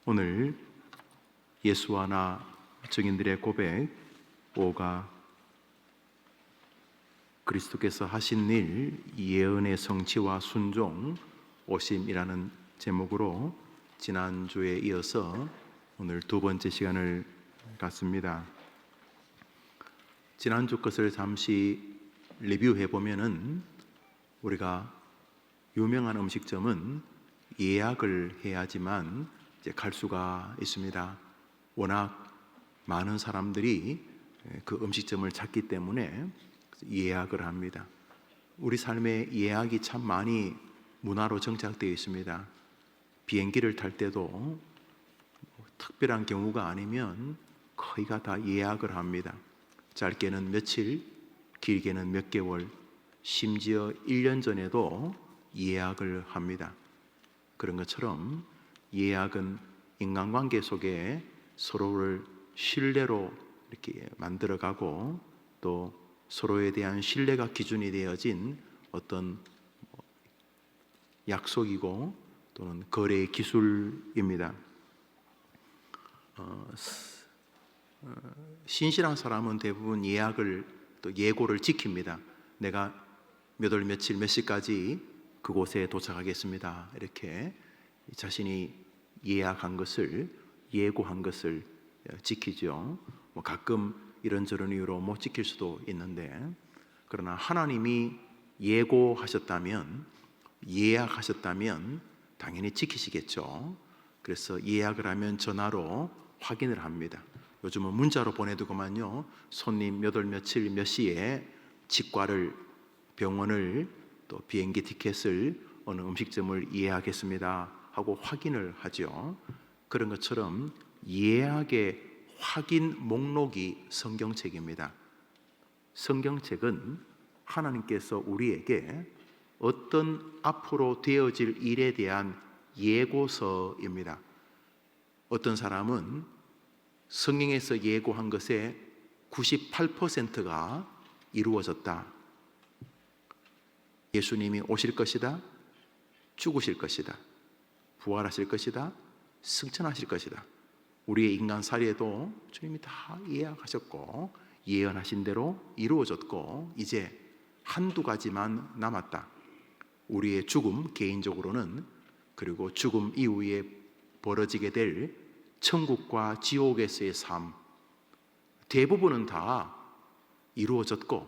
오늘 예수와 나 증인들의 고백 5가 그리스도께서 하신 일 예언의 성취와 순종 오심이라는 제목으로 지난주에 이어서 오늘 두 번째 시간을 갖습니다. 지난주 것을 잠시 리뷰해 보면은 우리가 유명한 음식점은 예약을 해야지만 이제 갈 수가 있습니다. 워낙 많은 사람들이 그 음식점을 찾기 때문에 예약을 합니다. 우리 삶에 예약이 참 많이 문화로 정착되어 있습니다. 비행기를 탈 때도 특별한 경우가 아니면 거의가 다 예약을 합니다. 짧게는 며칠, 길게는 몇 개월, 심지어 1년 전에도 예약을 합니다. 그런 것처럼 예약은 인간관계 속에 서로를 신뢰로 이렇게 만들어가고 또 서로에 대한 신뢰가 기준이 되어진 어떤 약속이고 또는 거래의 기술입니다. 신실한 사람은 대부분 예약을 또 예고를 지킵니다. 내가 몇 월 며칠 몇 시까지 그곳에 도착하겠습니다. 이렇게 자신이 예약한 것을 예고한 것을 지키죠. 가끔 이런저런 이유로 못 지킬 수도 있는데, 그러나 하나님이 예고하셨다면, 예약하셨다면 당연히 지키시겠죠. 그래서 예약을 하면 전화로 확인을 합니다. 요즘은 문자로 보내두고만요, 손님 몇 월 며칠 몇 시에 치과를, 병원을, 또 비행기 티켓을 어느 음식점을 예약했습니다 하고 확인을 하죠. 그런 것처럼 예약의 확인 목록이 성경책입니다. 성경책은 하나님께서 우리에게 어떤 앞으로 되어질 일에 대한 예고서입니다. 어떤 사람은 성경에서 예고한 것의 98%가 이루어졌다. 예수님이 오실 것이다, 죽으실 것이다, 부활하실 것이다, 승천하실 것이다. 우리의 인간살이에도 주님이 다 예약하셨고 예언하신 대로 이루어졌고 이제 한두 가지만 남았다. 우리의 죽음, 개인적으로는, 그리고 죽음 이후에 벌어지게 될 천국과 지옥에서의 삶, 대부분은 다 이루어졌고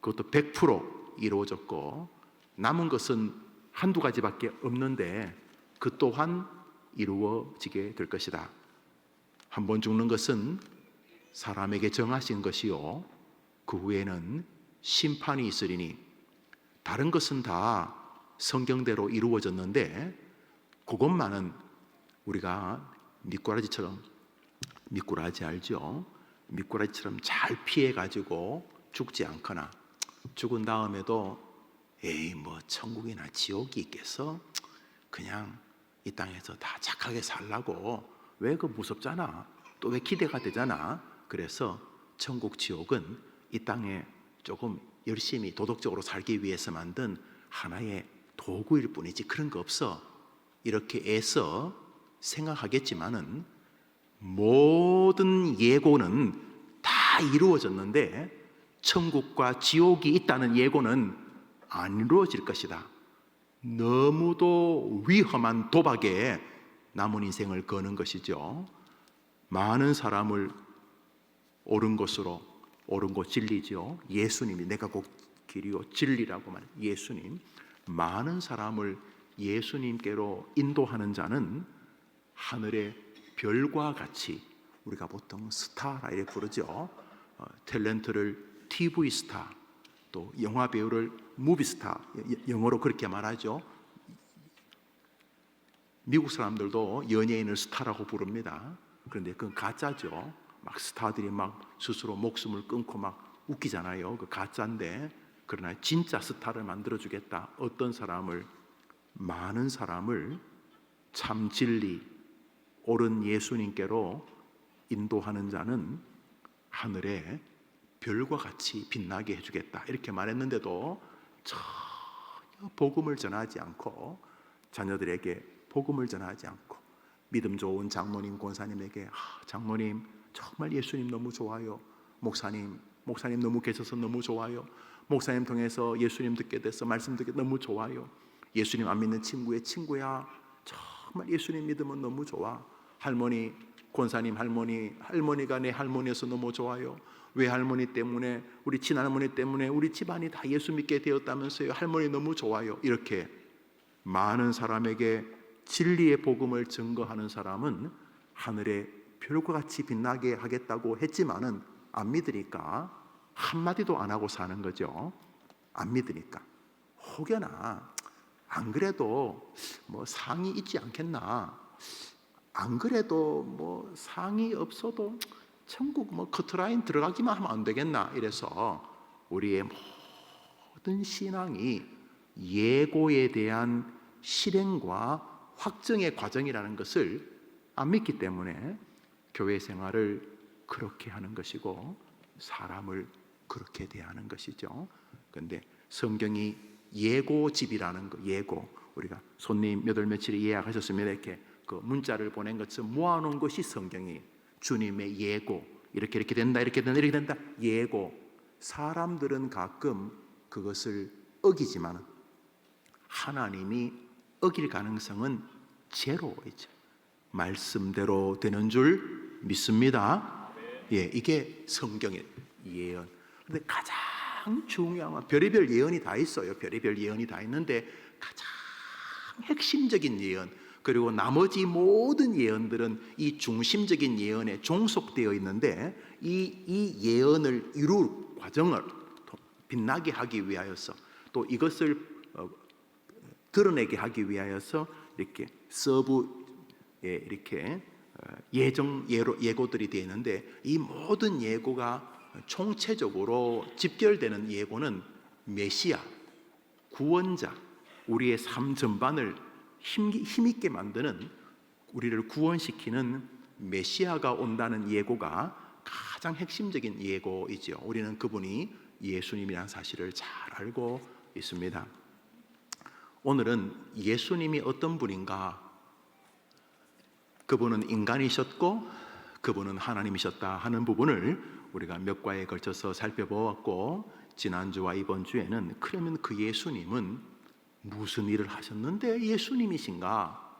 그것도 100% 이루어졌고 남은 것은 한두 가지밖에 없는데 그 또한 이루어지게 될 것이다. 한 번 죽는 것은 사람에게 정하신 것이요 그 후에는 심판이 있으리니, 다른 것은 다 성경대로 이루어졌는데 그것만은 우리가 미꾸라지처럼, 미꾸라지 알죠? 미꾸라지처럼 잘 피해가지고 죽지 않거나 죽은 다음에도 에이 뭐 천국이나 지옥이 있겠어? 그냥 이 땅에서 다 착하게 살라고, 왜 그 무섭잖아, 또 왜 기대가 되잖아. 그래서 천국 지옥은 이 땅에 조금 열심히 도덕적으로 살기 위해서 만든 하나의 도구일 뿐이지 그런 거 없어, 이렇게 애써 생각하겠지만은 모든 예고는 다 이루어졌는데 천국과 지옥이 있다는 예고는 안 이루어질 것이다. 너무도 위험한 도박에 남은 인생을 거는 것이죠. 많은 사람을 옳은 것으로, 옳은 것 진리죠. 예수님이 내가 곧 길이요 진리라고 말해요. 예수님, 많은 사람을 예수님께로 인도하는 자는 하늘의 별과 같이, 우리가 보통 스타라 이렇게 부르죠. 탤런트를 TV 스타, 또 영화 배우를 무비 스타, 영어로 그렇게 말하죠. 미국 사람들도 연예인을 스타라고 부릅니다. 그런데 그건 가짜죠. 막 스타들이 막 스스로 목숨을 끊고 막 웃기잖아요. 그 가짜인데, 그러나 진짜 스타를 만들어주겠다. 어떤 사람을, 많은 사람을 참 진리, 옳은 예수님께로 인도하는 자는 하늘에 별과 같이 빛나게 해주겠다. 이렇게 말했는데도 전혀 복음을 전하지 않고, 자녀들에게 복음을 전하지 않고 믿음 좋은 장모님, 권사님에게 장모님 정말 예수님 너무 좋아요. 목사님 너무 계셔서 너무 좋아요. 목사님 통해서 예수님 듣게 돼서 말씀 듣게 너무 좋아요. 예수님 안 믿는 친구의 친구야, 정말 예수님 믿으면 너무 좋아. 할머니, 권사님 할머니가 내 할머니여서 너무 좋아요. 외할머니 때문에, 우리 친할머니 때문에 우리 집안이 다 예수 믿게 되었다면서요. 할머니 너무 좋아요. 이렇게 많은 사람에게 진리의 복음을 증거하는 사람은 하늘의 별과 같이 빛나게 하겠다고 했지만은 안 믿으니까 한마디도 안 하고 사는 거죠. 안 믿으니까. 혹여나 안 그래도 뭐 상이 있지 않겠나, 안 그래도 뭐 상이 없어도 천국 뭐 커트라인 들어가기만 하면 안 되겠나, 이래서 우리의 모든 신앙이 예고에 대한 실행과 확증의 과정이라는 것을 안 믿기 때문에 교회 생활을 그렇게 하는 것이고 사람을 그렇게 대하는 것이죠. 그런데 성경이 예고집이라는 거, 예고, 우리가 손님 몇 월 며칠에 예약하셨으면 이렇게 그 문자를 보낸 것처럼 모아놓은 것이 성경이 주님의 예고, 이렇게 된다, 이렇게 된다, 예고. 사람들은 가끔 그것을 어기지만 하나님이 어길 가능성은 제로이죠. 말씀대로 되는 줄 믿습니다. 예, 이게 성경의 예언. 그런데 가장 중요한, 별의별 예언이 다 있어요. 별의별 예언이 다 있는데 가장 핵심적인 예언, 그리고 나머지 모든 예언들은 이 중심적인 예언에 종속되어 있는데 이 예언을 이룰 과정을 빛나게 하기 위하여서, 또 이것을 드러내게 하기 위하여서 이렇게 서부에 이렇게 예고들이 되어 있는데, 이 모든 예고가 총체적으로 집결되는 예고는 메시아, 구원자, 우리의 삶 전반을 힘있게 만드는, 우리를 구원시키는 메시아가 온다는 예고가 가장 핵심적인 예고이죠. 우리는 그분이 예수님이라는 사실을 잘 알고 있습니다. 오늘은 예수님이 어떤 분인가, 그분은 인간이셨고 그분은 하나님이셨다 하는 부분을 우리가 몇 과에 걸쳐서 살펴보았고, 지난주와 이번 주에는 그러면 그 예수님은 무슨 일을 하셨는데 예수님이신가?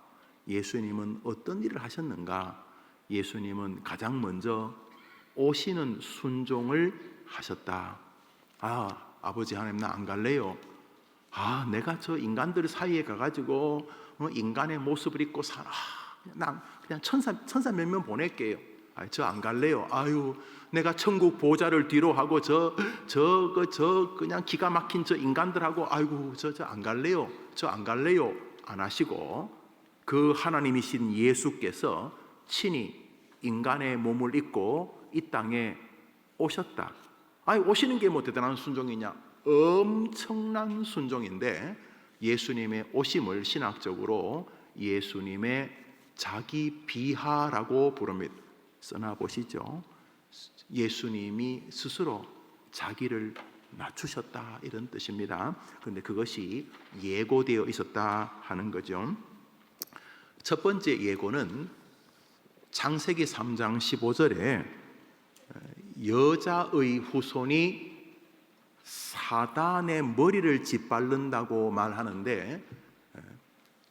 예수님은 어떤 일을 하셨는가? 예수님은 가장 먼저 오시는 순종을 하셨다. 아버지 하나님, 나 안 갈래요. 내가 저 인간들 사이에 가가지고 인간의 모습을 입고 살아. 그냥 천사 몇 명 보낼게요. 저 안 갈래요. 내가 천국 보좌를 뒤로 하고 저 그냥 기가 막힌 저 인간들하고 저 안 갈래요. 저 안 갈래요. 안 하시고 그 하나님이신 예수께서 친히 인간의 몸을 입고 이 땅에 오셨다. 오시는 게 뭐 대단한 순종이냐? 엄청난 순종인데, 예수님의 오심을 신학적으로 예수님의 자기 비하라고 부릅니다. 써나 보시죠. 예수님이 스스로 자기를 낮추셨다, 이런 뜻입니다. 그런데 그것이 예고되어 있었다 하는 거죠. 첫 번째 예고는 창세기 3장 15절에 여자의 후손이 사단의 머리를 짓밟는다고 말하는데,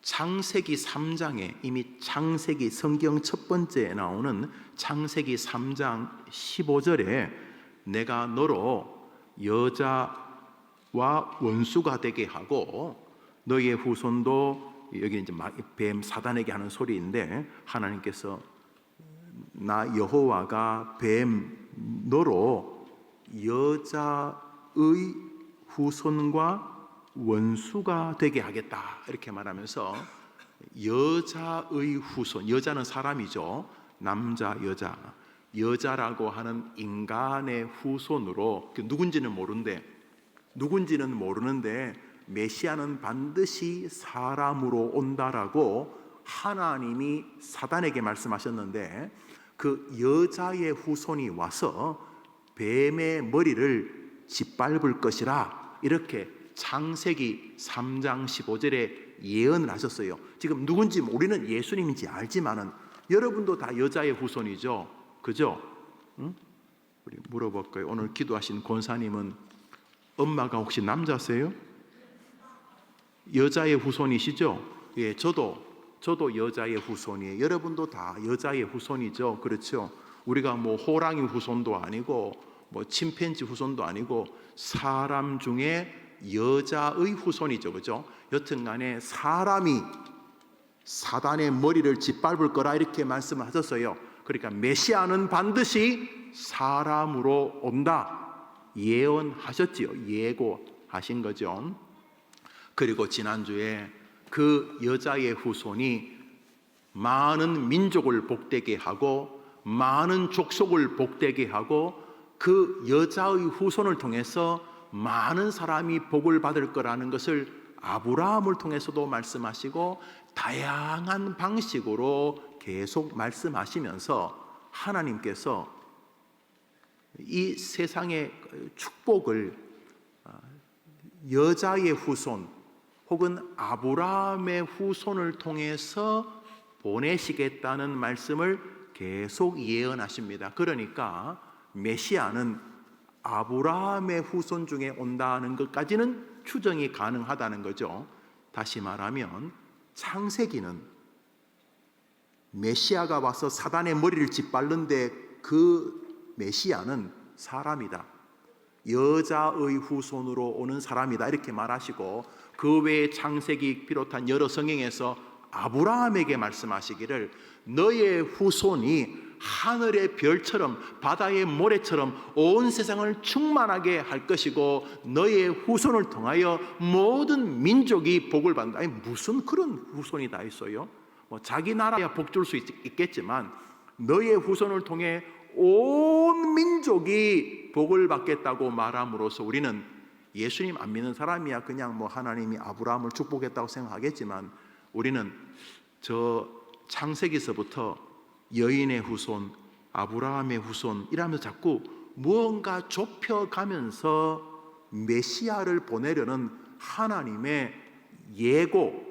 창세기 3장에 이미 창세기 성경 첫 번째에 나오는 창세기 3장 15절에 내가 너로 여자와 원수가 되게 하고 너의 후손도, 여기 이제 뱀 사단에게 하는 소리인데, 하나님께서 나 여호와가 뱀 너로 여자의 후손과 원수가 되게 하겠다, 이렇게 말하면서 여자의 후손, 여자는 사람이죠. 남자, 여자라고 하는 인간의 후손으로, 누군지는 모르는데 메시아는 반드시 사람으로 온다라고 하나님이 사단에게 말씀하셨는데, 그 여자의 후손이 와서 뱀의 머리를 짓밟을 것이라, 이렇게 창세기 3장 15절에 예언을 하셨어요. 지금 누군지 우리는 예수님인지 알지만은 여러분도 다 여자의 후손이죠. 그죠? 응? 우리 물어볼까요? 오늘 기도하신 권사님은 엄마가 혹시 남자세요? 여자의 후손이시죠? 예, 저도 여자의 후손이에요. 여러분도 다 여자의 후손이죠. 그렇죠? 우리가 뭐 호랑이 후손도 아니고 뭐 침팬지 후손도 아니고 사람 중에 여자의 후손이죠. 그죠? 여튼간에 사람이 사단의 머리를 짓밟을 거라 이렇게 말씀을 하셨어요. 그러니까 메시아는 반드시 사람으로 온다 예언하셨지요. 예고하신 거죠. 그리고 지난주에 그 여자의 후손이 많은 민족을 복되게 하고 많은 족속을 복되게 하고 그 여자의 후손을 통해서 많은 사람이 복을 받을 거라는 것을 아브라함을 통해서도 말씀하시고 다양한 방식으로 계속 말씀하시면서 하나님께서 이 세상의 축복을 여자의 후손 혹은 아브라함의 후손을 통해서 보내시겠다는 말씀을 계속 예언하십니다. 그러니까 메시아는 아브라함의 후손 중에 온다는 것까지는 추정이 가능하다는 거죠. 다시 말하면 창세기는 메시아가 와서 사단의 머리를 짓밟는데 그 메시아는 사람이다. 여자의 후손으로 오는 사람이다 이렇게 말하시고 그 외에 창세기 비롯한 여러 성경에서 아브라함에게 말씀하시기를 너의 후손이 하늘의 별처럼 바다의 모래처럼 온 세상을 충만하게 할 것이고 너의 후손을 통하여 모든 민족이 복을 받는다. 아니 무슨 그런 후손이 다 있어요? 뭐 자기 나라야 복 줄 수 있겠지만 너의 후손을 통해 온 민족이 복을 받겠다고 말함으로써 우리는 예수님 안 믿는 사람이야 그냥 뭐 하나님이 아브라함을 축복했다고 생각하겠지만 우리는 저 창세기서부터 여인의 후손, 아브라함의 후손 이라면서 자꾸 무언가 좁혀가면서 메시아를 보내려는 하나님의 예고,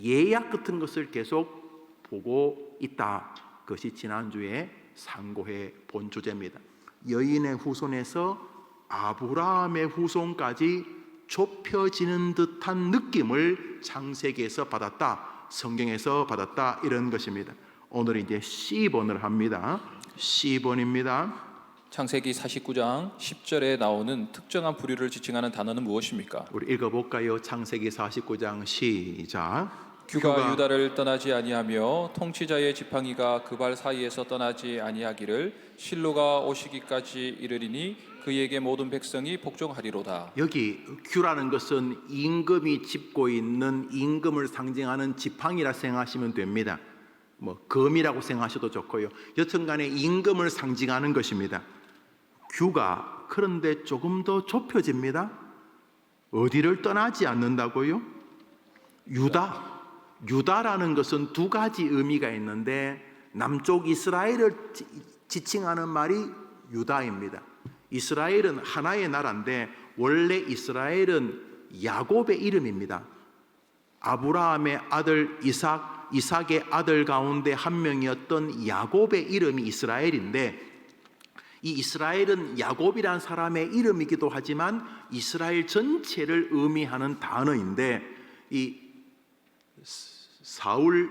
예약 같은 것을 계속 보고 있다. 그것이 지난주에 상고해 본 주제입니다. 여인의 후손에서 아브라함의 후손까지 좁혀지는 듯한 느낌을 창세기에서 받았다, 성경에서 받았다 이런 것입니다. 오늘 이제 C번을 합니다. C번입니다. 창세기 49장 10절에 나오는 특정한 부류를 지칭하는 단어는 무엇입니까? 우리 읽어볼까요? 창세기 49장 시작. 규가 유다를 떠나지 아니하며 통치자의 지팡이가 그 발 사이에서 떠나지 아니하기를 실로가 오시기까지 이르리니 그에게 모든 백성이 복종하리로다. 여기 규라는 것은 임금이 짚고 있는 임금을 상징하는 지팡이라 생각하시면 됩니다. 뭐 검이라고 생각하셔도 좋고요. 여튼간에 임금을 상징하는 것입니다. 규가 그런데 조금 더 좁혀집니다. 어디를 떠나지 않는다고요? 유다라는 것은 두 가지 의미가 있는데 남쪽 이스라엘을 지칭하는 말이 유다입니다. 이스라엘은 하나의 나라인데 원래 이스라엘은 야곱의 이름입니다. 아브라함의 아들 이삭의 아들 가운데 한 명이었던 야곱의 이름이 이스라엘인데 이 이스라엘은 야곱이라는 사람의 이름이기도 하지만 이스라엘 전체를 의미하는 단어인데 이 사울,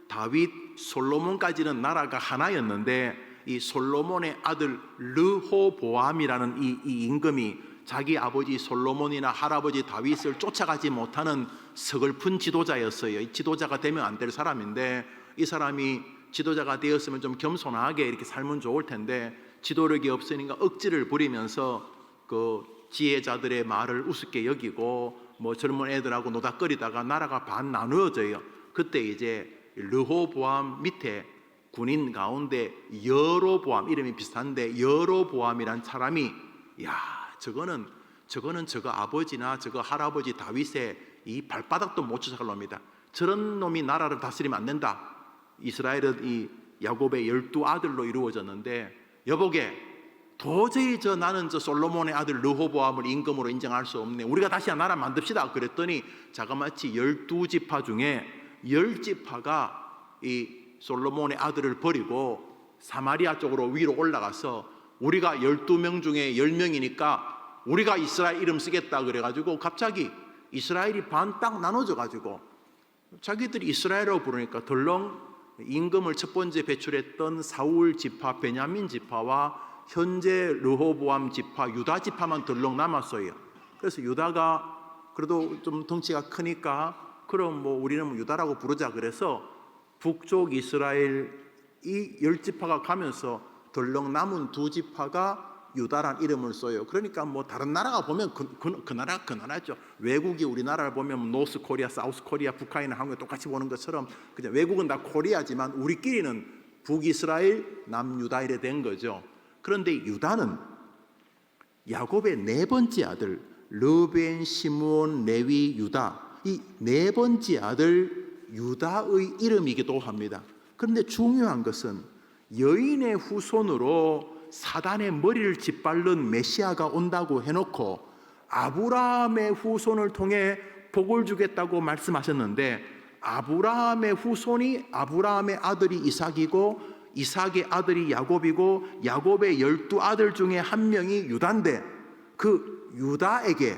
다윗, 솔로몬까지는 나라가 하나였는데 이 솔로몬의 아들 르호보암이라는 이 임금이 자기 아버지 솔로몬이나 할아버지 다윗을 쫓아가지 못하는 서글픈 지도자였어요. 이 지도자가 되면 안 될 사람인데 이 사람이 지도자가 되었으면 좀 겸손하게 이렇게 살면 좋을 텐데 지도력이 없으니까 억지를 부리면서 그 지혜자들의 말을 우습게 여기고 뭐 젊은 애들하고 노닥거리다가 나라가 반 나누어져요. 그때 이제 르호보암 밑에 군인 가운데 여로보암 이름이 비슷한데 여로보암이란 사람이 저거는 저거 아버지나 저거 할아버지 다윗의 이 발바닥도 못 쫓아갈 놈이다. 저런 놈이 나라를 다스리면 안 된다. 이스라엘은 이 야곱의 12 아들로 이루어졌는데 여보게 도저히 나는 솔로몬의 아들 르호보암을 임금으로 인정할 수 없네. 우리가 다시 나라 만듭시다. 그랬더니 자그마치 12지파 중에 10지파가 이 솔로몬의 아들을 버리고 사마리아 쪽으로 위로 올라가서 우리가 12명 중에 10명이니까 우리가 이스라엘 이름 쓰겠다 그래가지고 갑자기 이스라엘이 반 딱 나눠져 가지고 자기들이 이스라엘이라고 부르니까 덜렁 임금을 첫 번째 배출했던 사울 지파, 베냐민 지파와 현재 르호보암 지파, 유다 지파만 덜렁 남았어요. 그래서 유다가 그래도 좀 덩치가 크니까 그럼 뭐 우리는 유다라고 부르자 그래서 북쪽 이스라엘 이 10지파가 가면서 덜렁 남은 2지파가 유다란 이름을 써요. 그러니까 뭐 다른 나라가 보면 그 나라죠. 외국이 우리나라를 보면 노스 코리아, 사우스 코리아, 북한이나 한국에 똑같이 보는 것처럼 그냥 외국은 다 코리아지만 우리끼리는 북이스라엘, 남유다 이래 된 거죠. 그런데 유다는 야곱의 4번째 아들 르벤, 시므온, 레위, 유다 이 4번째 아들 유다의 이름이기도 합니다. 그런데 중요한 것은 여인의 후손으로 사단의 머리를 짓밟는 메시아가 온다고 해놓고 아브라함의 후손을 통해 복을 주겠다고 말씀하셨는데 아브라함의 후손이 아브라함의 아들이 이삭이고 이삭의 아들이 야곱이고 야곱의 12아들 중에 한 명이 유다인데 그 유다에게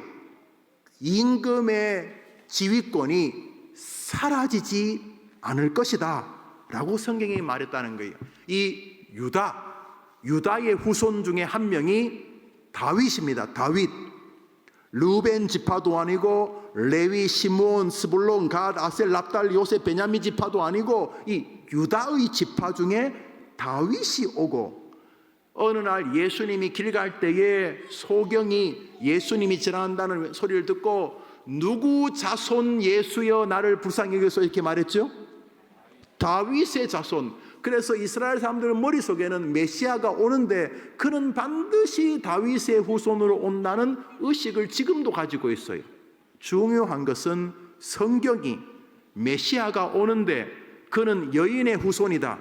임금의 지휘권이 사라지지 않을 것이다 라고 성경이 말했다는 거예요. 이 유다의 후손 중에 한 명이 다윗입니다. 다윗. 르벤 지파도 아니고 레위, 시므온, 스불론, 갓, 아셀, 납달, 요셉, 베냐민 지파도 아니고 이 유다의 지파 중에 다윗이 오고 어느 날 예수님이 길 갈 때에 소경이 예수님이 지나간다는 소리를 듣고 누구 자손 예수여 나를 불쌍히 여겨서 이렇게 말했죠? 다윗의 자손. 그래서 이스라엘 사람들 머릿속에는 메시아가 오는데 그는 반드시 다윗의 후손으로 온다는 의식을 지금도 가지고 있어요. 중요한 것은 성경이 메시아가 오는데 그는 여인의 후손이다,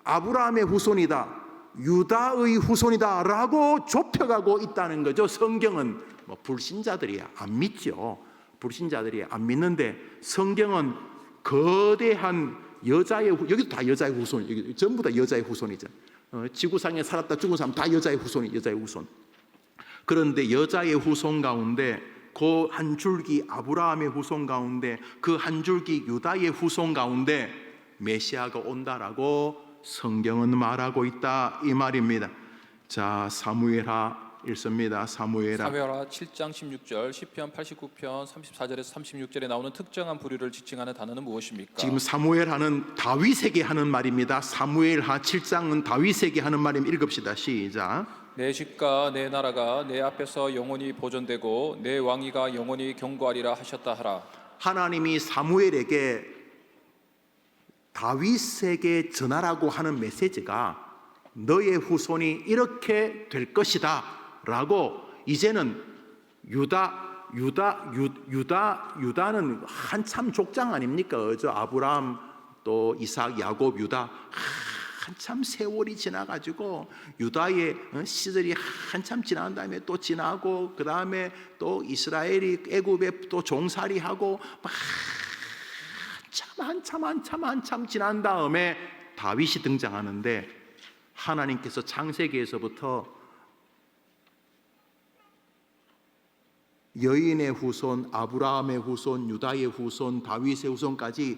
아브라함의 후손이다, 유다의 후손이다 라고 좁혀가고 있다는 거죠. 성경은 뭐 불신자들이야 안 믿죠. 불신자들이 안 믿는데 성경은 거대한 여자의 여기도 다 여자의 후손, 여기 전부 다 여자의 후손이죠. 지구상에 살았다 죽은 사람 다 여자의 후손이 여자의 후손. 그런데 여자의 후손 가운데 그 한 줄기 아브라함의 후손 가운데 그 한 줄기 유다의 후손 가운데 메시아가 온다라고 성경은 말하고 있다 이 말입니다. 자, 사무엘하 읽습니다. 사무엘하 7장 16절, 시편 89편 34절에서 36절에 나오는 특정한 부류를 지칭하는 단어는 무엇입니까? 지금 사무엘하는 다윗에게 하는 말입니다. 사무엘하 7장은 다윗에게 하는 말입니다. 읽읍시다. 시작. 내 집과 내 나라가 내 앞에서 영원히 보존되고 내 왕위가 영원히 경고하리라 하셨다 하라. 하나님이 사무엘에게 다윗에게 전하라고 하는 메시지가 너의 후손이 이렇게 될 것이다 라고 이제는 유다는 한참 족장 아닙니까? 그죠? 아브라함 또 이삭 야곱 유다 한참 세월이 지나가지고 유다의 시절이 한참 지난 다음에 또 지나고 그 다음에 또 이스라엘이 애굽에 또 종살이하고 한참 지난 다음에 다윗이 등장하는데 하나님께서 창세기에서부터 여인의 후손, 아브라함의 후손, 유다의 후손, 다윗의 후손까지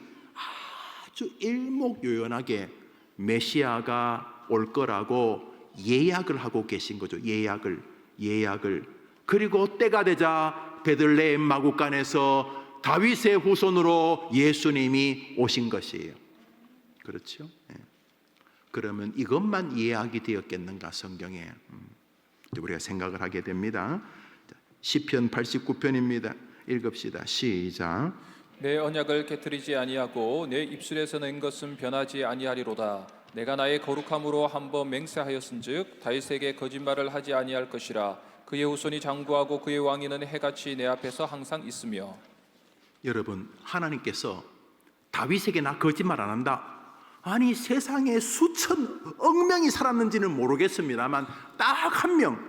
아주 일목요연하게 메시아가 올 거라고 예약을 하고 계신 거죠. 예약을. 그리고 때가 되자 베들레헴 마구간에서 다윗의 후손으로 예수님이 오신 것이에요. 그렇죠? 그러면 이것만 예약이 되었겠는가 성경에? 우리가 생각을 하게 됩니다. 시편 89편입니다. 읽읍시다. 시작. 내 언약을 깨뜨리지 아니하고 내 입술에서 낸 것은 변하지 아니하리로다. 내가 나의 거룩함으로 한번 맹세하였은즉 다윗에게 거짓말을 하지 아니할 것이라. 그의 후손이 장구하고 그의 왕위는 해같이 내 앞에서 항상 있으며. 여러분, 하나님께서 다윗에게 나 거짓말 안 한다. 아니 세상에 수천 억 명이 살았는지는 모르겠습니다만 딱 한 명,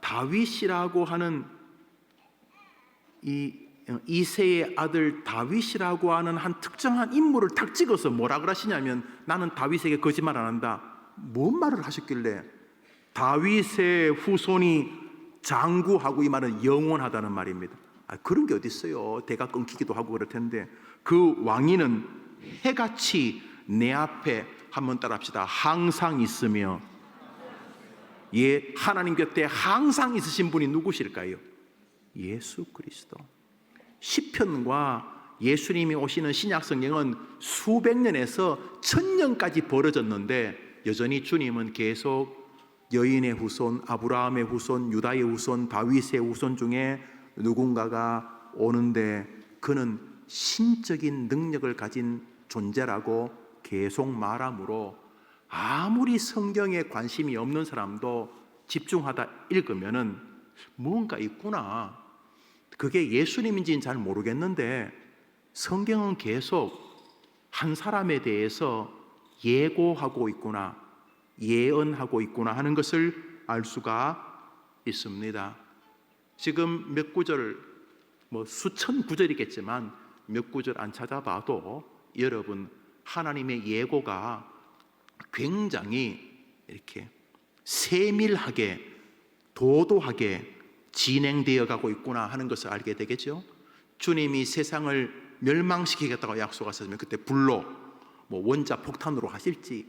다윗이라고 하는 이새의 아들 다윗이라고 하는 한 특정한 인물을 딱 찍어서 뭐라 그러시냐면, 나는 다윗에게 거짓말 안 한다. 뭔 말을 하셨길래? 다윗의 후손이 장구하고, 이 말은 영원하다는 말입니다. 그런 게 어디 있어요? 대가 끊기기도 하고 그럴 텐데. 그 왕위는 해같이 내 앞에, 한번 따라합시다. 항상 있으며, 하나님 곁에 항상 있으신 분이 누구실까요? 예수 그리스도. 시편과 예수님이 오시는 신약 성경은 수백 년에서 천년까지 벌어졌는데, 여전히 주님은 계속 여인의 후손, 아브라함의 후손, 유다의 후손, 다윗의 후손 중에 누군가가 오는데, 그는 신적인 능력을 가진 존재라고 계속 말하므로, 아무리 성경에 관심이 없는 사람도 집중하다 읽으면은 뭔가 있구나, 그게 예수님인지는 잘 모르겠는데 성경은 계속 한 사람에 대해서 예고하고 있구나, 예언하고 있구나 하는 것을 알 수가 있습니다. 지금 몇 구절, 수천 구절이겠지만 몇 구절 안 찾아봐도 여러분, 하나님의 예고가 굉장히 이렇게 세밀하게 도도하게 진행되어 가고 있구나 하는 것을 알게 되겠죠. 주님이 세상을 멸망시키겠다고 약속하셨으면 그때 불로 원자 폭탄으로 하실지,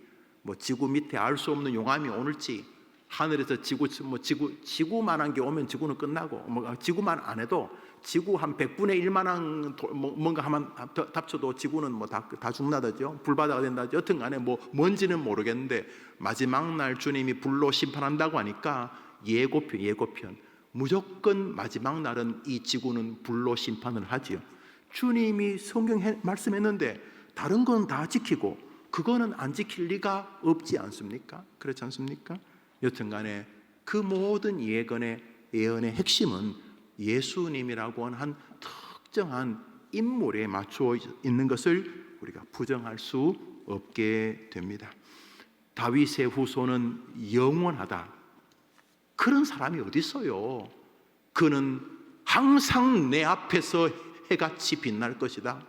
지구 밑에 알 수 없는 용암이 오를지, 하늘에서 지구만한 게 오면 지구는 끝나고, 지구만 안 해도 지구 한 100분의 1만한 뭔가 하면 답쳐도 지구는 다 죽나다죠. 불바다가 된다죠. 여튼 간에 뭔지는 모르겠는데 마지막 날 주님이 불로 심판한다고 하니까 예고편 무조건 마지막 날은 이 지구는 불로 심판을 하지요. 주님이 성경 말씀했는데 다른 건 다 지키고 그거는 안 지킬 리가 없지 않습니까? 그렇지 않습니까? 여튼 간에 그 모든 예언의 핵심은 예수님이라고 하는 한 특정한 인물에 맞추어 있는 것을 우리가 부정할 수 없게 됩니다. 다윗의 후손은 영원하다. 그런 사람이 어디 있어요? 그는 항상 내 앞에서 해같이 빛날 것이다.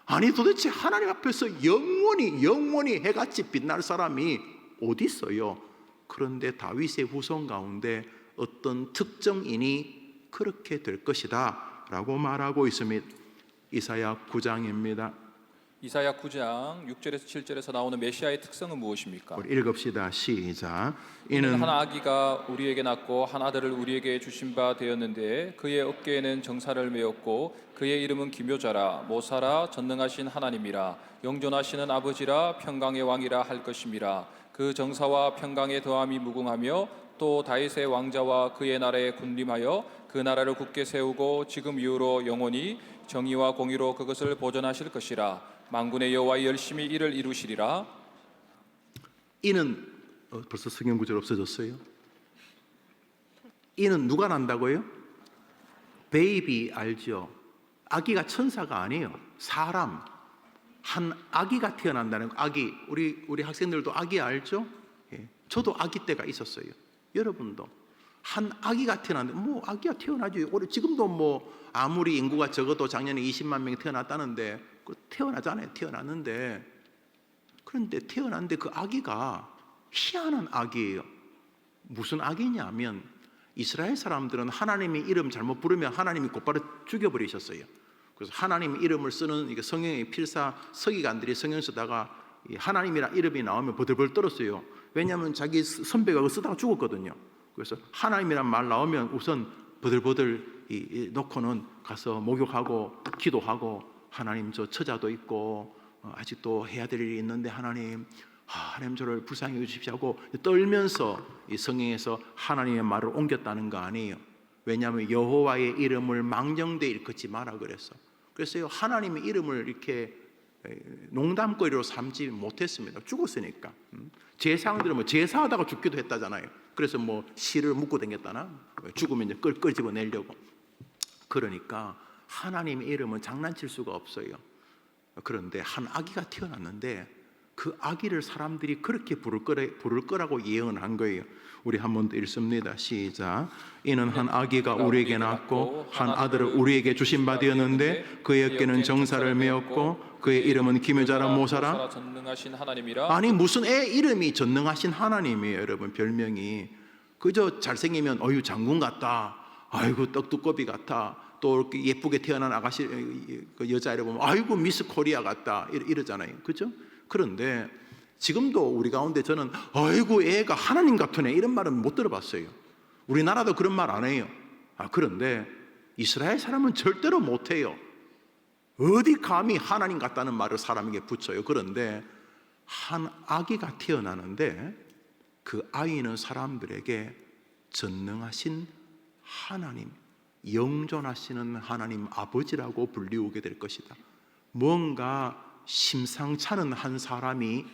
아니 도대체 하나님 앞에서 영원히 해같이 빛날 사람이 어디 있어요? 그런데 다윗의 후손 가운데 어떤 특정인이 그렇게 될 것이다 라고 말하고 있습니다. 이사야 9장입니다. 이사야 9장 6절에서 7절에서 나오는 메시아의 특성은 무엇입니까? 우리 읽읍시다. 시작. 이는 한 아기가 우리에게 낳고 한 아들을 우리에게 주신 바 되었는데 그의 어깨에는 정사를 메었고 그의 이름은 기묘자라 모사라 전능하신 하나님이라 영존하시는 아버지라 평강의 왕이라 할 것임이라. 그 정사와 평강의 더함이 무궁하며 또 다윗의 왕자와 그의 나라에 군림하여 그 나라를 굳게 세우고 지금 이후로 영원히 정의와 공의로 그것을 보존하실 것이라. 만군의 여호와의 열심히 이를 이루시리라. 이는 벌써 성경 구절 없어졌어요. 이는 누가 난다고요? 베이비 알죠? 아기가 천사가 아니에요. 사람. 한 아기가 태어난다는 거. 아기. 우리 학생들도 아기 알죠? 예. 저도 아기 때가 있었어요. 여러분도 한 아기가 태어났는데 아기가 태어나지. 지금도 아무리 인구가 적어도 작년에 20만 명이 태어났다는데 태어나잖아요. 태어났는데 그런데 태어났는데 그 아기가 희한한 아기예요. 무슨 아기냐면 이스라엘 사람들은 하나님의 이름 잘못 부르면 하나님이 곧바로 죽여버리셨어요. 그래서 하나님의 이름을 쓰는 성경의 필사 서기관들이 성경 쓰다가 하나님이란 이름이 나오면 버들버들 떨었어요. 왜냐하면 자기 선배가 그거 쓰다가 죽었거든요. 그래서 하나님이란 말 나오면 우선 버들버들 놓고는 가서 목욕하고 기도하고, 하나님 저 처자도 있고 아직도 해야 될 일이 있는데 하나님 저를 불쌍히 여주십시오 하고 떨면서 이 성경에서 하나님의 말을 옮겼다는 거 아니에요. 왜냐하면 여호와의 이름을 망령되 일컫지 마라 그랬어. 그래서 하나님의 이름을 이렇게 농담거리로 삼지 못했습니다. 죽었으니까. 제사장들은 제사하다가 죽기도 했다잖아요. 그래서 실을 묶고 다녔다나 죽으면 이제 끄집어내려고. 그러니까 하나님의 이름은 장난칠 수가 없어요. 그런데 한 아기가 태어났는데 그 아기를 사람들이 그렇게 부를 거라고 예언을 한 거예요. 우리 한 번 더 읽습니다. 시작. 이는 한 아기가 우리에게 낳고 한 아들을 우리에게 주신 바 되었는데 그의 어깨는 정사를 메었고 그의 이름은 기묘자라 모사라. 전능하신 하나님이라. 아니 무슨 애 이름이 전능하신 하나님이에요, 여러분. 별명이 그저 잘생기면 어유 장군 같다, 아이고 떡두꺼비 같아, 또 이렇게 예쁘게 태어난 아가씨 그 여자애를 보면 아이고 미스 코리아 같다 이러잖아요, 그죠? 그런데 지금도 우리 가운데 저는 아이고 애가 하나님 같은 애 이런 말은 못 들어봤어요. 우리나라도 그런 말 안 해요. 그런데 이스라엘 사람은 절대로 못 해요. 어디 감히 하나님 같다는 말을 사람에게 붙여요. 그런데 한 아기가 태어나는데 그 아이는 사람들에게 전능하신 하나님, 영존하시는 하나님 아버지라고 불리우게 될 것이다. 뭔가 심상찮은 한 사람이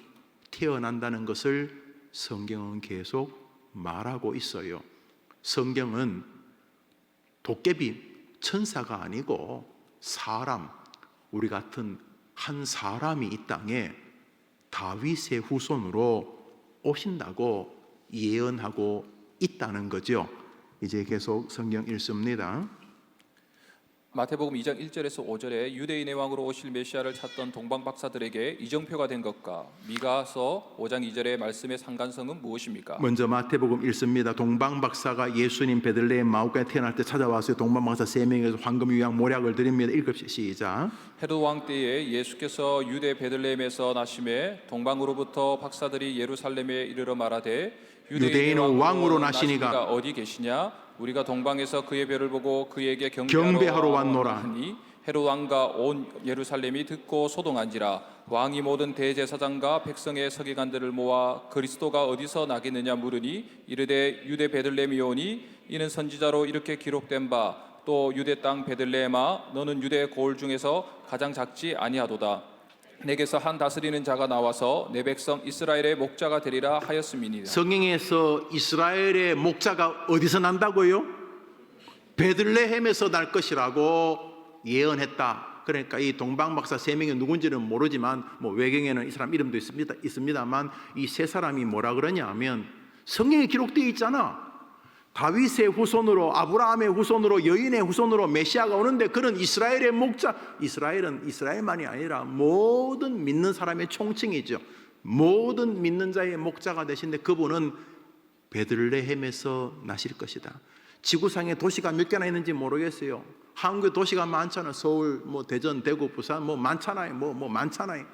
태어난다는 것을 성경은 계속 말하고 있어요. 성경은 도깨비, 천사가 아니고 사람, 우리 같은 한 사람이 이 땅에 다윗의 후손으로 오신다고 예언하고 있다는 거죠. 이제 계속 성경 읽습니다. 마태복음 2장 1절에서 5절에 유대인의 왕으로 오실 메시아를 찾던 동방 박사들에게 이정표가 된 것과 미가서 5장 2절의 말씀의 상관성은 무엇입니까? 먼저 마태복음 읽습니다. 동방 박사가 예수님 베들레헴 마오가에 태어날 때 찾아왔어요. 동방 박사 3명에서 황금 유향 모략을 드립니다. 읽읍시다. 시작. 헤롯 왕 때에 예수께서 유대 베들레헴에서 나심에 동방으로부터 박사들이 예루살렘에 이르러 말하되 유대인은 왕으로 나시니가 어디 계시냐? 우리가 동방에서 그의 별을 보고 그에게 경배하러 왔노라 하니 헤롯 왕과 온 예루살렘이 듣고 소동한지라. 왕이 모든 대제사장과 백성의 서기관들을 모아 그리스도가 어디서 나겠느냐 물으니 이르되 유대 베들레헴이오니 이는 선지자로 이렇게 기록된 바 또 유대 땅 베들레헴아 너는 유대 고을 중에서 가장 작지 아니하도다. 내게서 한 다스리는 자가 나와서 내 백성 이스라엘의 목자가 되리라 하였음이니라. 성경에서 이스라엘의 목자가 어디서 난다고요? 베들레헴에서 날 것이라고 예언했다. 그러니까 이 동방 박사 3명이 누군지는 모르지만 뭐 외경에는 이 사람 이름도 있습니다만 이 세 사람이 뭐라 그러냐 하면 성경에 기록되어 있잖아. 다윗의 후손으로, 아브라함의 후손으로, 여인의 후손으로 메시아가 오는데 그는 이스라엘의 목자. 이스라엘은 이스라엘만이 아니라 모든 믿는 사람의 총칭이죠. 모든 믿는 자의 목자가 되신데 그분은 베들레헴에서 나실 것이다. 지구상에 도시가 몇 개나 있는지 모르겠어요. 한국에 도시가 많잖아요. 서울, 뭐 대전, 대구, 부산 뭐 많잖아요. 뭐 많잖아요.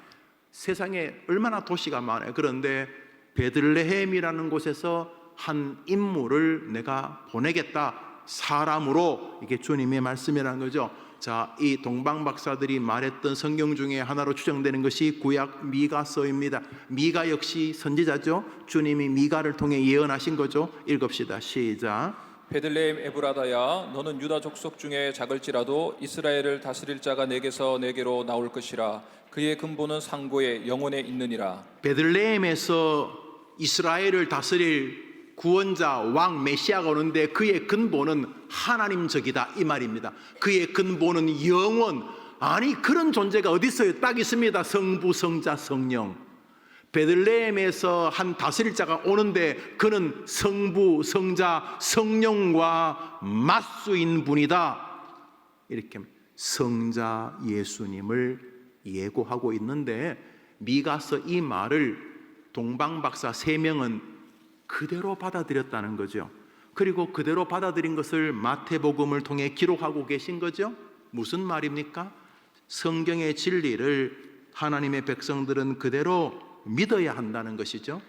세상에 얼마나 도시가 많아요. 그런데 베들레헴이라는 곳에서 한 인물을 내가 보내겠다. 사람으로. 이게 주님의 말씀이라는 거죠. 자, 이 동방 박사들이 말했던 성경 중에 하나로 추정되는 것이 구약 미가서입니다. 미가 역시 선지자죠. 주님이 미가를 통해 예언하신 거죠. 읽읍시다. 시작. 베들레헴 에브라다야 너는 유다 족속 중에 작을지라도 이스라엘을 다스릴 자가 내게서 내게로 나올 것이라. 그의 근본은 상고에 영원에 있느니라. 베들레헴에서 이스라엘을 다스릴 구원자 왕 메시아가 오는데 그의 근본은 하나님적이다 이 말입니다. 그의 근본은 영원. 아니 그런 존재가 어디 있어요? 딱 있습니다. 성부, 성자, 성령. 베들레헴에서 한 다스릴 자가 오는데 그는 성부, 성자, 성령과 맞수인 분이다. 이렇게 성자 예수님을 예고하고 있는데 미가서 이 말을 동방박사 3명은 그대로 받아들였다는 거죠. 그리고 그대로 받아들인 것을 마태복음을 통해 기록하고 계신 거죠. 무슨 말입니까? 성경의 진리를 하나님의 백성들은 그대로 믿어야 한다는 것이죠.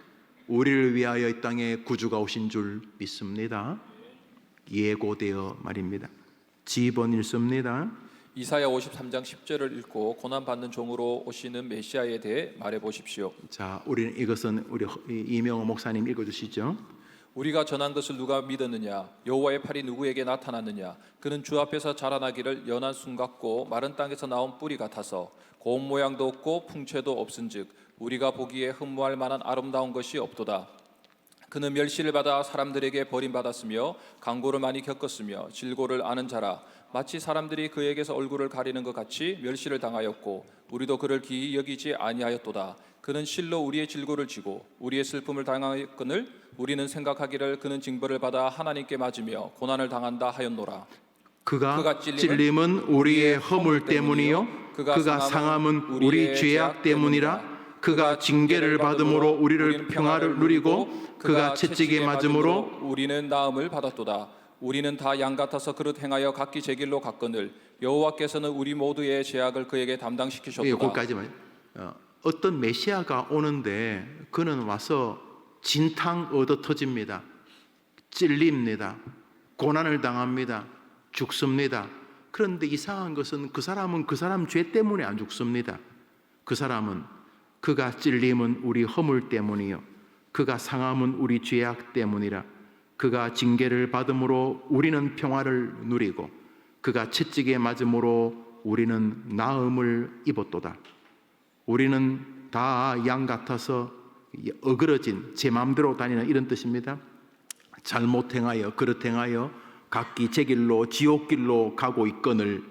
우리를 위하여 이 땅에 구주가 오신 줄 믿습니다. 예고되어 말입니다. 지번 읽습니다. 이사야 53장 10절을 읽고 고난받는 종으로 오시는 메시아에 대해 말해 보십시오. 자, 우리는 이것은 우리 이명호 목사님 읽어주시죠. 우리가 전한 것을 누가 믿었느냐? 여호와의 팔이 누구에게 나타났느냐? 그는 주 앞에서 자라나기를 연한 순 같고 마른 땅에서 나온 뿌리 같아서 고운 모양도 없고 풍채도 없은즉 우리가 보기에 흠모할 만한 아름다운 것이 없도다. 그는 멸시를 받아 사람들에게 버림받았으며 강고를 많이 겪었으며 질고를 아는 자라. 마치 사람들이 그에게서 얼굴을 가리는 것 같이 멸시를 당하였고 우리도 그를 기이 여기지 아니하였도다. 그는 실로 우리의 질고를 지고 우리의 슬픔을 당하였거늘 우리는 생각하기를 그는 징벌을 받아 하나님께 맞으며 고난을 당한다 하였노라. 그가 찔림은 우리의 허물 때문이요 그가 상함은 우리 죄악 때문이라. 그가 징계를 받음으로 우리를 평화를 누리고 그가 채찍에 맞음으로 우리는 나음을 받았도다. 우리는 다 양 같아서 그릇 행하여 각기 제 길로 갔거늘 여호와께서는 우리 모두의 죄악을 그에게 담당시키셨도다. 거기까지만. 어떤 메시아가 오는데 그는 와서 진탕 얻어 터집니다. 찔립니다. 고난을 당합니다. 죽습니다. 그런데 이상한 것은 그 사람은 그 사람 죄 때문에 안 죽습니다. 그 사람은 그가 찔림은 우리 허물 때문이요 그가 상함은 우리 죄악 때문이라. 그가 징계를 받음으로 우리는 평화를 누리고 그가 채찍에 맞음으로 우리는 나음을 입었도다. 우리는 다 양 같아서 어그러진 제 마음대로 다니는 이런 뜻입니다. 잘못 행하여 그릇 행하여 각기 제 길로 지옥길로 가고 있거늘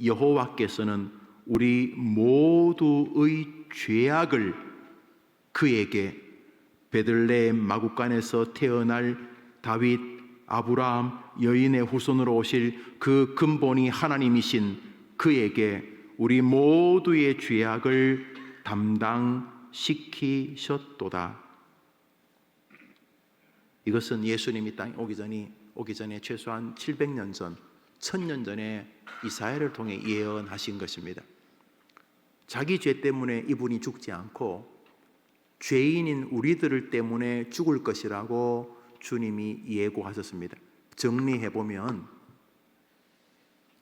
여호와께서는 우리 모두의 죄악을 그에게 베들레헴 마구간에서 태어날 다윗, 아브라함, 여인의 후손으로 오실 그 근본이 하나님이신 그에게 우리 모두의 죄악을 담당시키셨도다. 이것은 예수님이 땅에 오기 전에 최소한 700년 전, 1000년 전에 이사야를 통해 예언하신 것입니다. 자기 죄 때문에 이분이 죽지 않고 죄인인 우리들 때문에 죽을 것이라고 주님이 예고하셨습니다. 정리해보면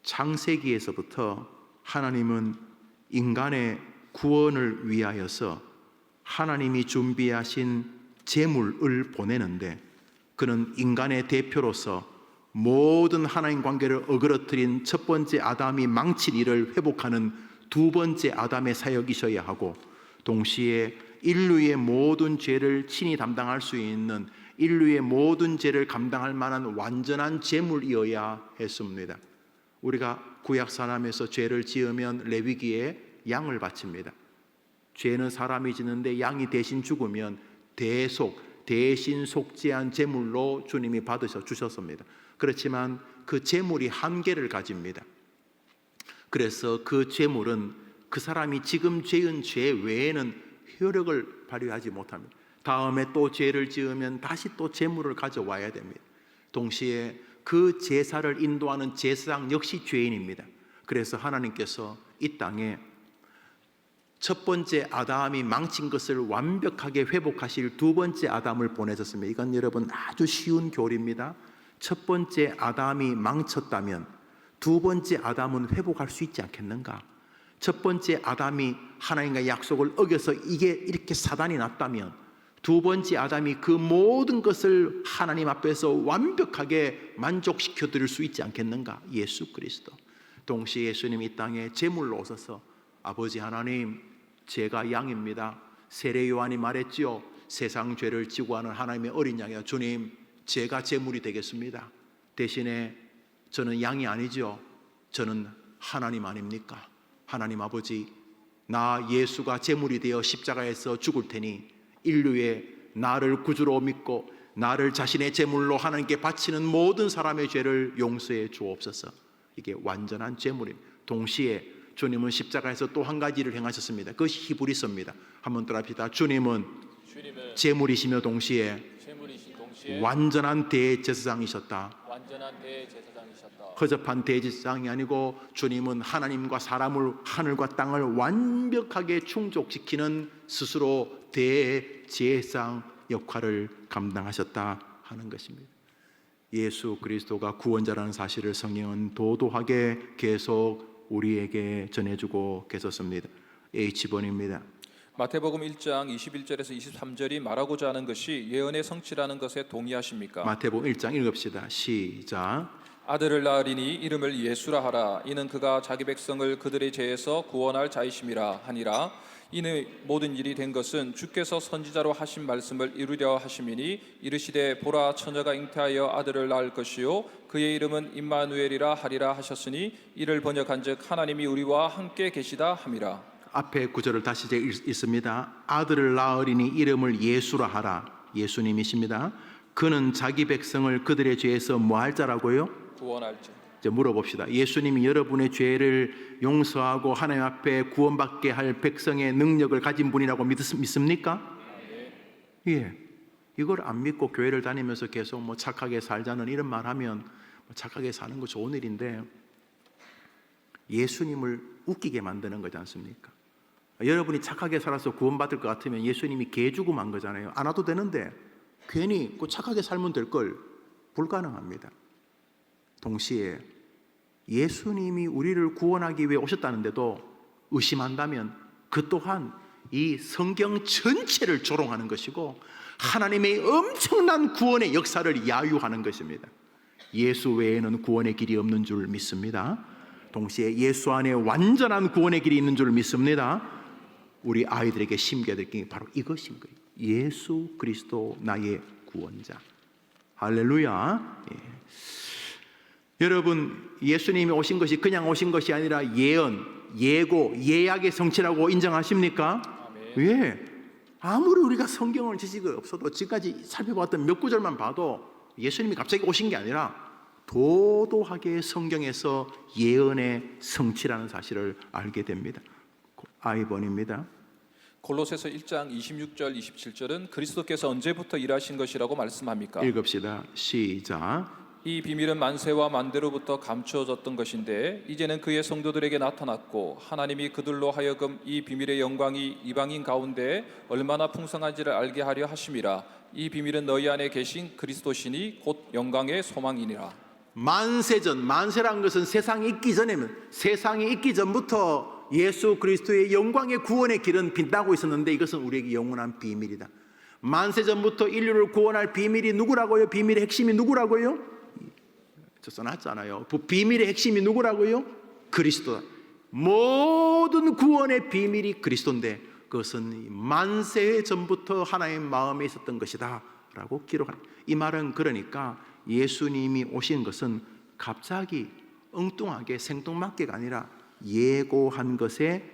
창세기에서부터 하나님은 인간의 구원을 위하여서 하나님이 준비하신 제물을 보내는데 그는 인간의 대표로서 모든 하나님 관계를 어그러뜨린 첫 번째 아담이 망친 일을 회복하는 두 번째 아담의 사역이셔야 하고 동시에 인류의 모든 죄를 친히 담당할 수 있는 인류의 모든 죄를 감당할 만한 완전한 제물이어야 했습니다. 우리가 구약 사람에서 죄를 지으면 레위기에 양을 바칩니다. 죄는 사람이 지는데 양이 대신 죽으면 대신 속죄한 제물로 주님이 받으셔 주셨습니다. 그렇지만 그 제물이 한계를 가집니다. 그래서 그 제물은 그 사람이 지금 지은 죄 외에는 효력을 발휘하지 못합니다. 다음에 또 죄를 지으면 다시 또 제물을 가져와야 됩니다. 동시에 그 제사를 인도하는 제사장 역시 죄인입니다. 그래서 하나님께서 이 땅에 첫 번째 아담이 망친 것을 완벽하게 회복하실 두 번째 아담을 보내셨습니다. 이건 여러분 아주 쉬운 교리입니다. 첫 번째 아담이 망쳤다면 두 번째 아담은 회복할 수 있지 않겠는가? 첫 번째 아담이 하나님과의 약속을 어겨서 이게 이렇게 사단이 났다면 두 번째 아담이 그 모든 것을 하나님 앞에서 완벽하게 만족시켜 드릴 수 있지 않겠는가? 예수 그리스도. 동시에 예수님이 이 땅에 제물로 오셔서 아버지 하나님, 제가 양입니다. 세례 요한이 말했지요. 세상 죄를 지고 하는 하나님의 어린 양이요. 주님, 제가 제물이 되겠습니다. 대신에 저는 양이 아니죠. 저는 하나님 아닙니까? 하나님 아버지, 나 예수가 제물이 되어 십자가에서 죽을 테니 인류의 나를 구주로 믿고 나를 자신의 제물로 하나님께 바치는 모든 사람의 죄를 용서해 주옵소서. 이게 완전한 제물입니다. 동시에 주님은 십자가에서 또 한 가지를 행하셨습니다. 그것이 히브리서입니다. 한번 따라합시다. 주님은 제물이시며 동시에 완전한 대제사장이셨다. 허접한 대제사장이 아니고 주님은 하나님과 사람을, 하늘과 땅을 완벽하게 충족시키는 스스로 대제사장 역할을 감당하셨다 하는 것입니다. 예수 그리스도가 구원자라는 사실을 성경은 도도하게 계속 우리에게 전해주고 계셨습니다. H번입니다. 마태복음 1장 21절에서 23절이 말하고자 하는 것이 예언의 성취라는 것에 동의하십니까? 마태복음 1장 읽읍시다. 시작. 아들을 낳으리니 이름을 예수라 하라. 이는 그가 자기 백성을 그들의 죄에서 구원할 자이심이라 하니라. 이는 모든 일이 된 것은 주께서 선지자로 하신 말씀을 이루려 하심이니 이르시되 보라 처녀가 잉태하여 아들을 낳을 것이요 그의 이름은 임마누엘이라 하리라 하셨으니 이를 번역한즉 하나님이 우리와 함께 계시다 함이라. 앞에 구절을 다시 읽습니다. 아들을 낳으리니 이름을 예수라 하라. 예수님이십니다. 그는 자기 백성을 그들의 죄에서 뭐 할 자라고요? 구원할 자. 이제 물어봅시다. 예수님이 여러분의 죄를 용서하고 하나님 앞에 구원받게 할 백성의 능력을 가진 분이라고 믿습니까? 예. 이걸 안 믿고 교회를 다니면서 계속 뭐 착하게 살자는 이런 말 하면 착하게 사는 거 좋은 일인데 예수님을 웃기게 만드는 거지 않습니까? 여러분이 착하게 살아서 구원받을 것 같으면 예수님이 개 주고 만 거잖아요. 안 와도 되는데 괜히 착하게 살면 될 걸. 불가능합니다. 동시에 예수님이 우리를 구원하기 위해 오셨다는데도 의심한다면 그 또한 이 성경 전체를 조롱하는 것이고 하나님의 엄청난 구원의 역사를 야유하는 것입니다. 예수 외에는 구원의 길이 없는 줄 믿습니다. 동시에 예수 안에 완전한 구원의 길이 있는 줄 믿습니다. 우리 아이들에게 심겨야 될 게 바로 이것인 거예요. 예수 그리스도 나의 구원자. 할렐루야. 예. 여러분, 예수님이 오신 것이 그냥 오신 것이 아니라 예언, 예고, 예약의 성취라고 인정하십니까? 아멘. 예. 아무리 우리가 성경을 지식이 없어도 지금까지 살펴봤던 몇 구절만 봐도 예수님이 갑자기 오신 게 아니라 도도하게 성경에서 예언의 성취라는 사실을 알게 됩니다. 아이번입니다. 골로새서 1장 26절 27절은 그리스도께서 언제부터 일하신 것이라고 말씀합니까? 읽읍시다. 시작. 이 비밀은 만세와 만대로부터 감추어졌던 것인데 이제는 그의 성도들에게 나타났고 하나님이 그들로 하여금 이 비밀의 영광이 이방인 가운데 얼마나 풍성한지를 알게 하려 하심이라. 이 비밀은 너희 안에 계신 그리스도시니 곧 영광의 소망이니라. 만세전, 만세란 것은 세상이 있기 전에는 세상이 있기 전부터 예수 그리스도의 영광의 구원의 길은 빛나고 있었는데 이것은 우리에게 영원한 비밀이다. 만세전부터 인류를 구원할 비밀이 누구라고요? 비밀의 핵심이 누구라고요? 저 써놨잖아요. 그 비밀의 핵심이 누구라고요? 그리스도다. 모든 구원의 비밀이 그리스도인데 그것은 만세 전부터 하나님 마음에 있었던 것이다 라고 기록합니다. 이 말은 그러니까 예수님이 오신 것은 갑자기 엉뚱하게 생뚱맞게가 아니라 예고한 것의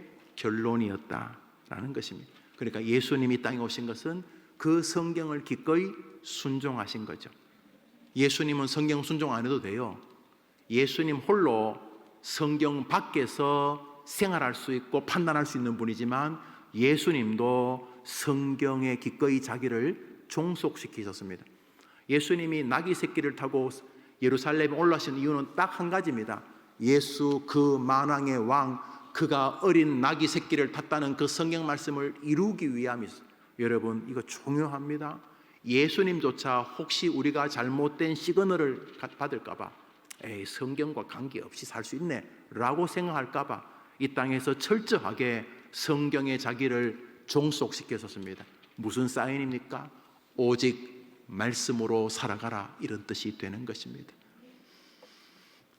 결론이었다라는 것입니다. 그러니까 예수님이 땅에 오신 것은 그 성경을 기꺼이 순종하신 거죠. 예수님은 성경 순종 안 해도 돼요. 예수님 홀로 성경 밖에서 생활할 수 있고 판단할 수 있는 분이지만 예수님도 성경에 기꺼이 자기를 종속시키셨습니다. 예수님이 나귀 새끼를 타고 예루살렘에 올라가신 이유는 딱 한 가지입니다. 예수 그 만왕의 왕, 그가 어린 나귀 새끼를 탔다는 그 성경 말씀을 이루기 위함이었어요. 여러분, 이거 중요합니다. 예수님조차 혹시 우리가 잘못된 시그널을 받을까봐 에이 성경과 관계없이 살 수 있네 라고 생각할까봐 이 땅에서 철저하게 성경에 자기를 종속시켰었습니다. 무슨 사인입니까? 오직 말씀으로 살아가라 이런 뜻이 되는 것입니다.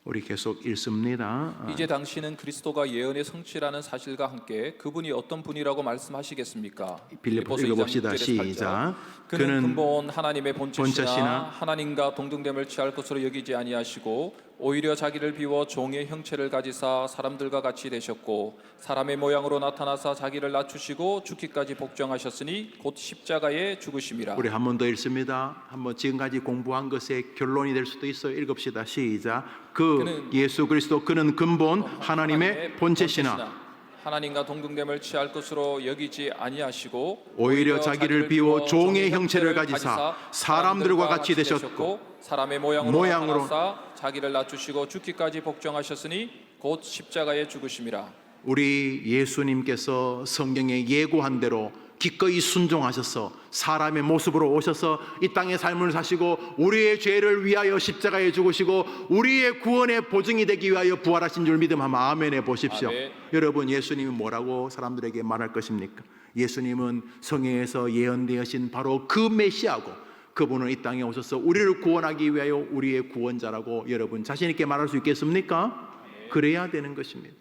우리 계속 읽습니다. 이제 당신은 그리스도가 예언의 성취라는 사실과 함께 그분이 어떤 분이라고 말씀하시겠습니까? 빌립보서 읽어봅시다. 시작. 그는 근본 하나님의 본체시나 본체시나 하나님과 동등됨을 취할 것으로 여기지 아니하시고 오히려 자기를 비워 종의 형체를 가지사 사람들과 같이 되셨고 사람의 모양으로 나타나사 자기를 낮추시고 죽기까지 복종하셨으니 곧 십자가에 죽으심이라. 우리 한 번 더 읽습니다. 한번 지금까지 공부한 것의 결론이 될 수도 있어요. 읽읍시다. 시작. 그 예수 그리스도 그는 근본 하나님의 본체시나 하나님과 동등됨을 취할 것으로 여기지 아니하시고 오히려 자기를 비워 종의 형체를 가지사 사람들과 같이 되셨고 사람의 모양으로 나타나사 자기를 낮추시고 죽기까지 복종하셨으니 곧 십자가에 죽으심이라. 우리 예수님께서 성경에 예고한 대로 기꺼이 순종하셔서 사람의 모습으로 오셔서 이 땅의 삶을 사시고 우리의 죄를 위하여 십자가에 죽으시고 우리의 구원의 보증이 되기 위하여 부활하신 줄 믿음하면 아멘 해보십시오. 아멘. 여러분, 예수님은 뭐라고 사람들에게 말할 것입니까? 예수님은 성경에서 예언되어진 바로 그 메시아고 그분은 이 땅에 오셔서 우리를 구원하기 위하여 우리의 구원자라고 여러분 자신 있게 말할 수 있겠습니까? 그래야 되는 것입니다.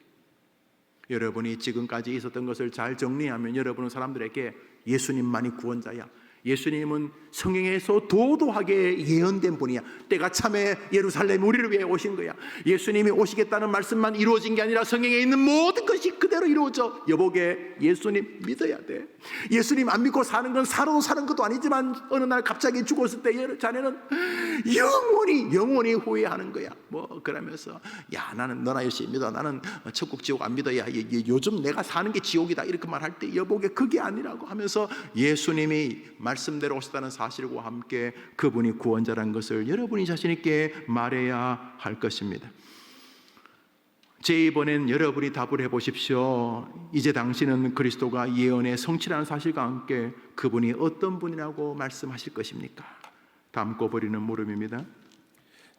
여러분이 지금까지 있었던 것을 잘 정리하면 여러분은 사람들에게 예수님만이 구원자야, 예수님은 성경에서 도도하게 예언된 분이야, 때가 참에 예루살렘 우리를 위해 오신 거야, 예수님이 오시겠다는 말씀만 이루어진 게 아니라 성경에 있는 모든 것이 그대로 이루어져. 여보게, 예수님 믿어야 돼. 예수님 안 믿고 사는 건 살아도 사는 것도 아니지만 어느 날 갑자기 죽었을 때 자네는 영원히 후회하는 거야. 뭐 그러면서 야, 나는 너나 열심히 믿어, 나는 천국 지옥 안 믿어, 야 요즘 내가 사는 게 지옥이다, 이렇게 말할 때 여보게 그게 아니라고 하면서 예수님이 말씀대로 오셨다는 사실과 함께 그분이 구원자라는 것을 여러분이 자신 있게 말해야 할 것입니다. 제 이번엔 여러분이 답을 해보십시오. 이제 당신은 그리스도가 예언의 성취라는 사실과 함께 그분이 어떤 분이라고 말씀하실 것입니까? 담고 버리는 물음입니다.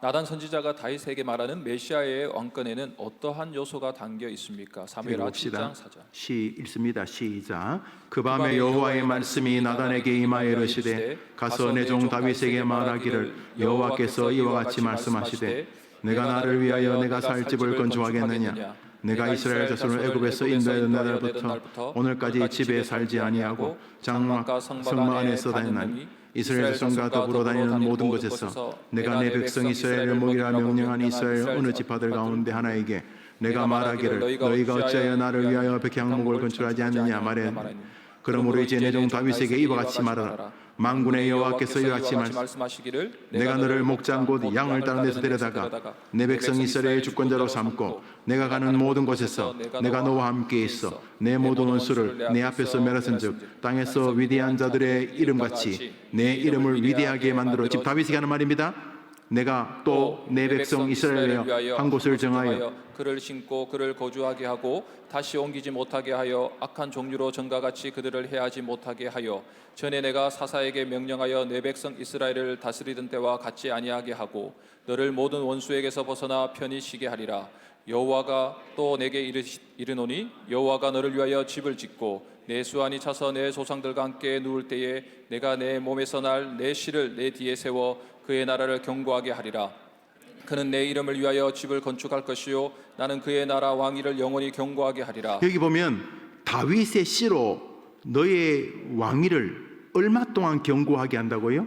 나단 선지자가 다윗에게 말하는 메시아의 왕권에는 어떠한 요소가 담겨 있습니까? 사무엘하 7장 4절. 읽습니다. 시작. 그 밤에 여호와의 말씀이 나단에게 임하여 이르시되 가서 내 종 다윗에게 말하기를 여호와께서 이와 같이 말씀하시되 내가 나를 위하여 내가 살 집을 건축하겠느냐? 내가 이스라엘 자손을 애굽에서 인도하던 날부터 오늘까지 집에 살지 아니하고 장막과 성막 안에서 다녔나니 이스라엘 자손과 더불어 다니는 모든 곳에서 내가 내 백성 이스라엘을 먹이라 명령한 이스라엘 어느 지파들 가운데 하나에게 내가 말하기를 너희가 어찌하여 나를 위하여 백향목을 건축하지 않느냐 말했느냐. 그러므로 이제 내 종 다윗에게 이와 같이 말하라. 만군의 여호와께서 이와 같이 말씀하시기를 내가 너를 목장 곧 양을 다른 데서 데려다가 내 백성 이스라엘의 주권자로 삼고 내가 가는 모든 곳에서 내가 너와 함께 있어 내 모든 원수를 내 앞에서 멸하선즉 땅에서 위대한 자들의 이름같이 내 이름을 위대하게 만들어. 지금 다윗이 하는 말입니다. 내가 또 내 백성 이스라엘에 위하여 한 곳을 정하여 그를 심고 그를 거주하게 하고 다시 옮기지 못하게 하여 악한 종류로 전과 같이 그들을 해하지 못하게 하여 전에 내가 사사에게 명령하여 내 백성 이스라엘을 다스리던 때와 같지 아니하게 하고 너를 모든 원수에게서 벗어나 편히 쉬게 하리라. 여호와가 또 내게 이르노니 여호와가 너를 위하여 집을 짓고 내 수완이 차서 내 조상들과 함께 누울 때에 내가 내 몸에서 날 내 씨를 내 뒤에 세워 그의 나라를 견고하게 하리라. 그는 내 이름을 위하여 집을 건축할 것이요 나는 그의 나라 왕위를 영원히 견고하게 하리라. 여기 보면 다윗의 씨로 너의 왕위를 얼마 동안 견고하게 한다고요?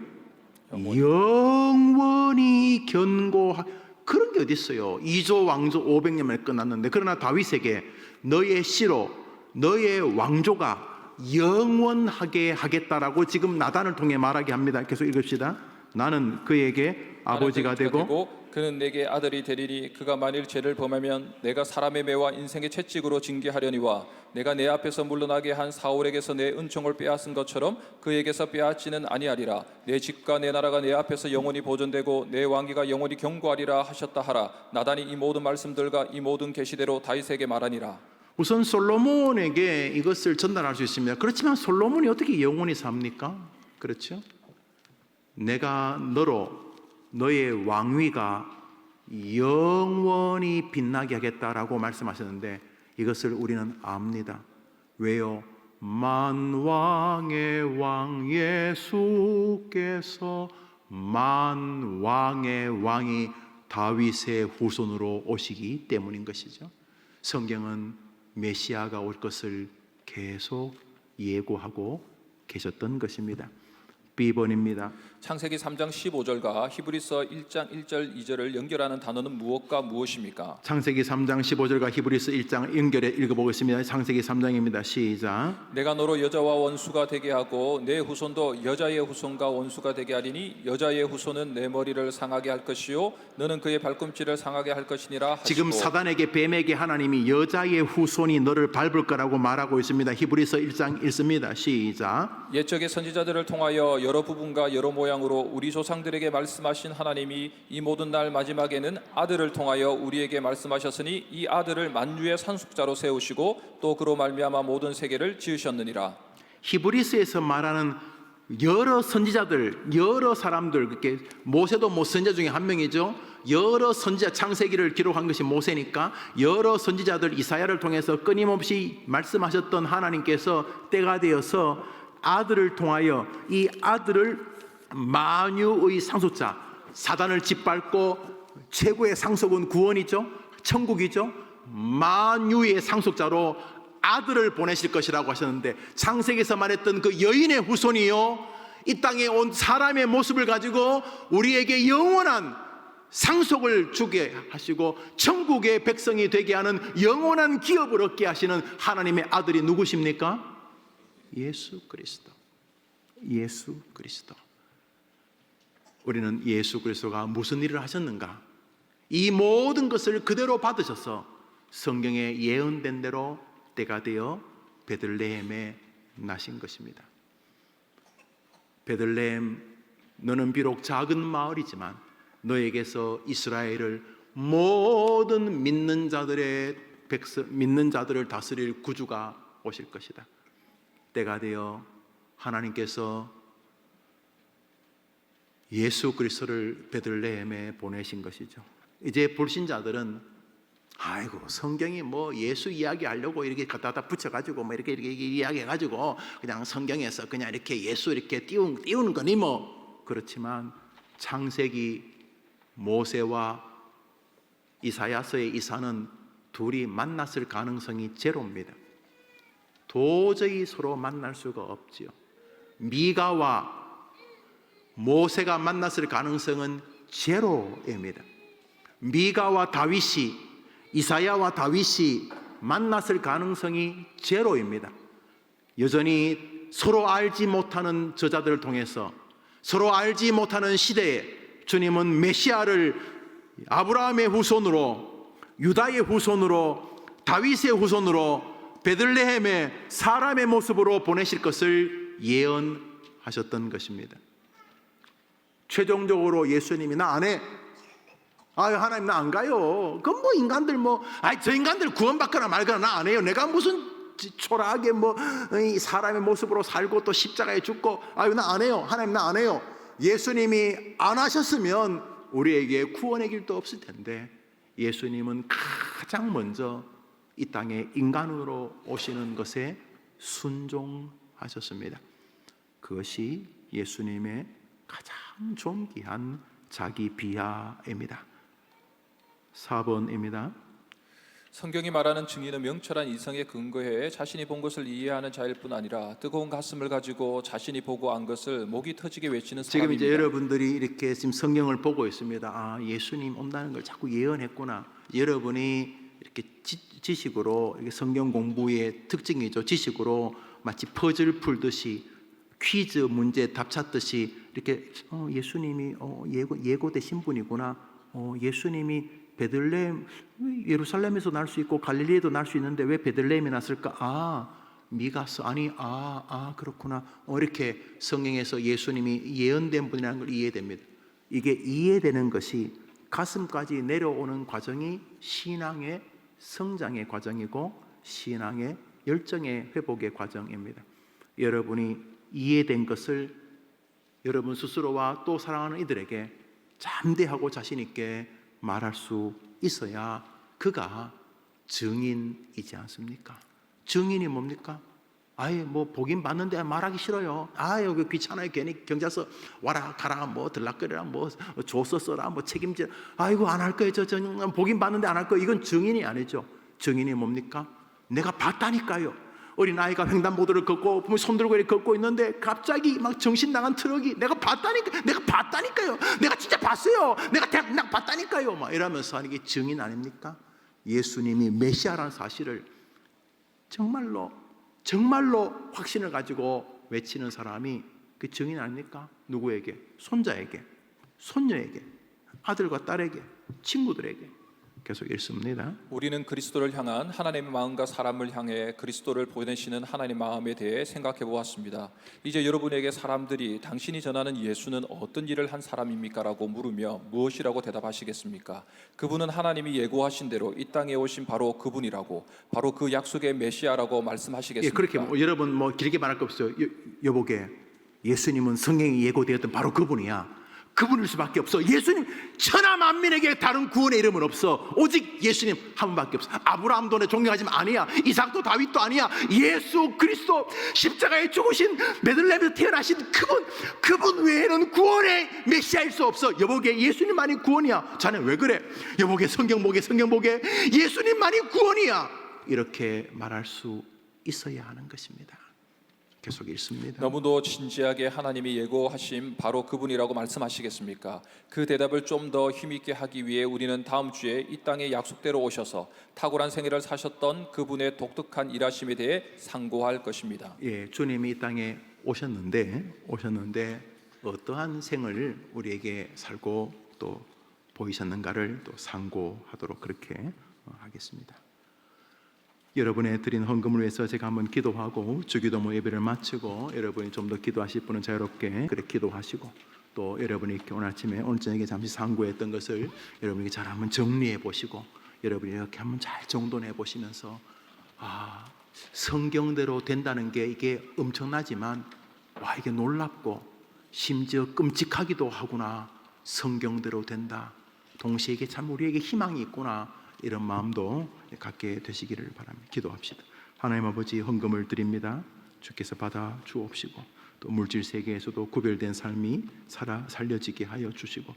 영원히 견고하. 그런 게 어디 있어요? 2조 왕조 500년 만에 끝났는데, 그러나 다윗에게 너의 씨로 너의 왕조가 영원하게 하겠다라고 지금 나단을 통해 말하게 합니다. 계속 읽읍시다. 나는 그에게 아버지가 되고 그는 내게 아들이 되리니 그가 만일 죄를 범하면 내가 사람의 매와 인생의 채찍으로 징계하려니와 내가 내 앞에서 물러나게 한 사울에게서 내 은총을 빼앗은 것처럼 그에게서 빼앗지는 아니하리라. 내 집과 내 나라가 내 앞에서 영원히 보존되고 내 왕위가 영원히 견고하리라 하셨다 하라. 나단이 이 모든 말씀들과 이 모든 계시대로 다윗에게 말하니라. 우선 솔로몬에게 이것을 전달할 수 있습니다. 그렇지만 솔로몬이 어떻게 영원히 삽니까? 그렇죠? 내가 너로 너의 왕위가 영원히 빛나게 하겠다라고 말씀하셨는데 이것을 우리는 압니다. 왜요? 만왕의 왕 예수께서 만왕의 왕이 다윗의 후손으로 오시기 때문인 것이죠. 성경은 메시아가 올 것을 계속 예고하고 계셨던 것입니다. B번입니다. 창세기 3장 15절과 히브리서 1장 1절 2절을 연결하는 단어는 무엇과 무엇입니까? 창세기 3장 15절과 히브리서 1장 연결해 읽어보겠습니다. 창세기 3장입니다. 시작. 내가 너로 여자와 원수가 되게 하고 내 후손도 여자의 후손과 원수가 되게 하리니 여자의 후손은 내 머리를 상하게 할 것이요 너는 그의 발꿈치를 상하게 할 것이니라 하시고. 지금 사단에게 뱀에게 하나님이 여자의 후손이 너를 밟을 거라고 말하고 있습니다. 히브리서 1장 읽습니다. 시작. 옛적의 선지자들을 통하여 여러 부분과 여러 모양으로 우리 조상들에게 말씀하신 하나님이 이 모든 날 마지막에는 아들을 통하여 우리에게 말씀하셨으니 이 아들을 만유의 산숙자로 세우시고 또 그로 말미암아 모든 세계를 지으셨느니라. 히브리서에서 말하는 여러 선지자들, 여러 사람들, 그렇게 모세도 선지자 중에 한 명이죠. 여러 선지자, 창세기를 기록한 것이 모세니까 여러 선지자들 이사야를 통해서 끊임없이 말씀하셨던 하나님께서 때가 되어서 아들을 통하여 이 아들을 만유의 상속자, 사단을 짓밟고 최고의 상속은 구원이죠. 천국이죠. 만유의 상속자로 아들을 보내실 것이라고 하셨는데, 창세기에서 말했던 그 여인의 후손이요, 이 땅에 온 사람의 모습을 가지고 우리에게 영원한 상속을 주게 하시고 천국의 백성이 되게 하는 영원한 기업을 얻게 하시는 하나님의 아들이 누구십니까? 예수 그리스도. 예수 그리스도. 우리는 예수 그리스도가 무슨 일을 하셨는가? 이 모든 것을 그대로 받으셔서 성경에 예언된 대로 때가 되어 베들레헴에 나신 것입니다. 베들레헴, 너는 비록 작은 마을이지만 너에게서 이스라엘을 모든 믿는 자들을 다스릴 구주가 오실 것이다. 때가 되어 하나님께서 예수 그리스도를 베들레헴에 보내신 것이죠. 이제 불신자들은 아이고, 성경이 뭐 예수 이야기 하려고 이렇게 갖다 붙여가지고 뭐 이렇게 이야기해가지고 그냥 성경에서 그냥 이렇게 예수 이렇게 띄우는 거니 뭐. 그렇지만 창세기 모세와 이사야서의 이사는 둘이 만났을 가능성이 제로입니다. 도저히 서로 만날 수가 없지요. 미가와 모세가 만났을 가능성은 제로입니다. 미가와 다윗이, 이사야와 다윗이 만났을 가능성이 제로입니다. 여전히 서로 알지 못하는 저자들을 통해서, 서로 알지 못하는 시대에 주님은 메시아를 아브라함의 후손으로, 유다의 후손으로, 다윗의 후손으로 베들레헴의 사람의 모습으로 보내실 것을 예언하셨던 것입니다. 최종적으로 예수님이 나 안 해. 아유, 하나님 나 안 가요. 그건 뭐 인간들 저 인간들 구원받거나 말거나 나 안 해요. 내가 무슨 초라하게 사람의 모습으로 살고 또 십자가에 죽고, 아유 나 안 해요. 하나님 나 안 해요. 예수님이 안 하셨으면 우리에게 구원의 길도 없을 텐데, 예수님은 가장 먼저 이 땅에 인간으로 오시는 것에 순종하셨습니다. 그것이 예수님의 가장 존귀한 자기 비하입니다. 4번입니다. 성경이 말하는 증인은 명철한 이성에 근거해 자신이 본 것을 이해하는 자일 뿐 아니라 뜨거운 가슴을 가지고 자신이 보고 안 것을 목이 터지게 외치는 지금 사람입니다. 이제 여러분들이 이렇게 지금 성경을 보고 있습니다. 아, 예수님 온다는 걸 자꾸 예언했구나. 여러분이 이렇게 지식으로, 이게 성경 공부의 특징이죠. 지식으로 마치 퍼즐 풀듯이, 퀴즈 문제 답 찾듯이 이렇게 예수님이 예고되신 분이구나. 예수님이 베들레헴, 예루살렘에서 날 수 있고 갈릴리에도 날 수 있는데 왜 베들레헴에 났을까? 아, 미가서, 아니 그렇구나. 이렇게 성경에서 예수님이 예언된 분이라는 걸 이해됩니다. 이게 이해되는 것이 가슴까지 내려오는 과정이 신앙의 성장의 과정이고 신앙의 열정의 회복의 과정입니다. 여러분이 이해된 것을 여러분 스스로와 또 사랑하는 이들에게 담대하고 자신 있게 말할 수 있어야 그가 증인이지 않습니까? 증인이 뭡니까? 아예 보긴 봤는데 말하기 싫어요. 여기 귀찮아요. 괜히 경찰서 와라 가라 들락거리라 조서 써라 책임질. 아이고 안 할 거예요. 저 보긴 봤는데 안 할 거예요. 이건 증인이 아니죠. 증인이 뭡니까? 내가 봤다니까요. 어린아이가 횡단보도를 걷고 손 들고 이렇게 걷고 있는데 갑자기 막 정신 나간 트럭이 내가 봤다니까요. 내가 진짜 봤어요. 내가 봤다니까요. 이러면서 하는 게 증인 아닙니까? 예수님이 메시아라는 사실을 정말로 확신을 가지고 외치는 사람이 그 증인 아닙니까? 누구에게? 손자에게, 손녀에게, 아들과 딸에게, 친구들에게. 계속 읽습니다. 우리는 그리스도를 향한 하나님의 마음과 사람을 향해 그리스도를 보내시는 하나님 마음에 대해 생각해 보았습니다. 이제 여러분에게 사람들이 당신이 전하는 예수는 어떤 일을 한 사람입니까? 라고 물으며 무엇이라고 대답하시겠습니까? 그분은 하나님이 예고하신 대로 이 땅에 오신 바로 그분이라고, 바로 그 약속의 메시아라고 말씀하시겠습니까? 그렇게 여러분 길게 말할 거 없어요. 여보게, 예수님은 성경에 예고되었던 바로 그분이야. 그분일 수밖에 없어. 예수님, 천하 만민에게 다른 구원의 이름은 없어. 오직 예수님 한 분밖에 없어. 아브라함도 내 존경하지만 아니야. 이삭도 다윗도 아니야. 예수 그리스도 십자가에 죽으신 베들레헴에서 태어나신 그분 외에는 구원의 메시아일 수 없어. 여보게 예수님만이 구원이야. 자네 왜 그래? 여보게 성경 보게 예수님만이 구원이야. 이렇게 말할 수 있어야 하는 것입니다. 계속 읽습니다. 너무도 진지하게 하나님이 예고하신 바로 그분이라고 말씀하시겠습니까? 그 대답을 좀 더 힘있게 하기 위해 우리는 다음 주에 이 땅에 약속대로 오셔서 탁월한 생애를 사셨던 그분의 독특한 일하심에 대해 상고할 것입니다. 예, 주님이 이 땅에 오셨는데 어떠한 생을 우리에게 살고 또 보이셨는가를 또 상고하도록 그렇게 하겠습니다. 여러분의 드린 헌금을 위해서 제가 한번 기도하고 주기도모 예배를 마치고 여러분이 좀 더 기도하실 분은 자유롭게 그렇게 기도하시고 또 여러분이 이렇게 오늘 아침에 오늘 저녁에 잠시 상고했던 것을 여러분이 잘 한번 정리해 보시고 여러분이 이렇게 한번 잘 정돈해 보시면서 성경대로 된다는 게 이게 엄청나지만 이게 놀랍고 심지어 끔찍하기도 하구나. 성경대로 된다. 동시에 이게 참 우리에게 희망이 있구나. 이런 마음도 갖게 되시기를 바랍니다. 기도합시다. 하나님 아버지, 헌금을 드립니다. 주께서 받아 주옵시고 또 물질 세계에서도 구별된 삶이 살려지게 하여 주시고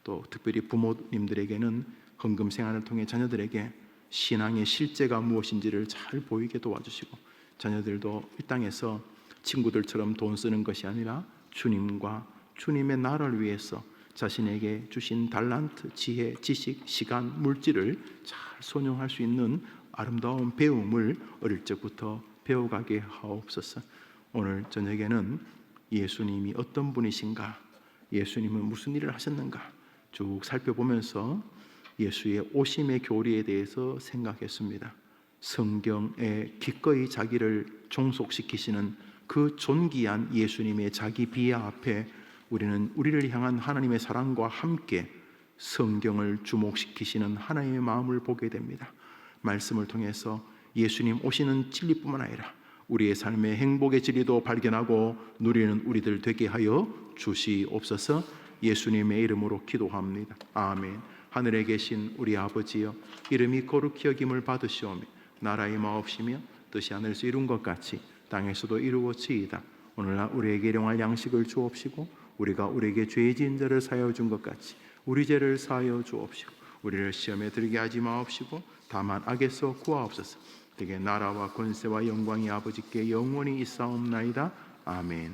또 특별히 부모님들에게는 헌금 생활을 통해 자녀들에게 신앙의 실제가 무엇인지를 잘 보이게 도와주시고 자녀들도 이 땅에서 친구들처럼 돈 쓰는 것이 아니라 주님과 주님의 나라를 위해서 자신에게 주신 달란트, 지혜, 지식, 시간, 물질을 잘 손용할 수 있는 아름다운 배움을 어릴 적부터 배워가게 하옵소서. 오늘 저녁에는 예수님이 어떤 분이신가, 예수님은 무슨 일을 하셨는가 쭉 살펴보면서 예수의 오심의 교리에 대해서 생각했습니다. 성경에 기꺼이 자기를 종속시키시는 그 존귀한 예수님의 자기 비하 앞에 우리는 우리를 향한 하나님의 사랑과 함께 성경을 주목시키시는 하나님의 마음을 보게 됩니다. 말씀을 통해서 예수님 오시는 진리뿐만 아니라 우리의 삶의 행복의 진리도 발견하고 누리는 우리들 되게 하여 주시옵소서. 예수님의 이름으로 기도합니다. 아멘. 하늘에 계신 우리 아버지여, 이름이 거룩히 여김을 받으시오며 나라의 마옵시며 뜻이 하늘에서 이룬 것 같이 땅에서도 이루어지이다. 오늘날 우리에게 일용할 양식을 주옵시고 우리가 우리에게 죄 지은 자를 사하여 준 것 같이 우리 죄를 사하여 주옵시고 우리를 시험에 들게 하지 마옵시고 다만 악에서 구하옵소서. 되게 나라와 권세와 영광이 아버지께 영원히 있사옵나이다. 아멘.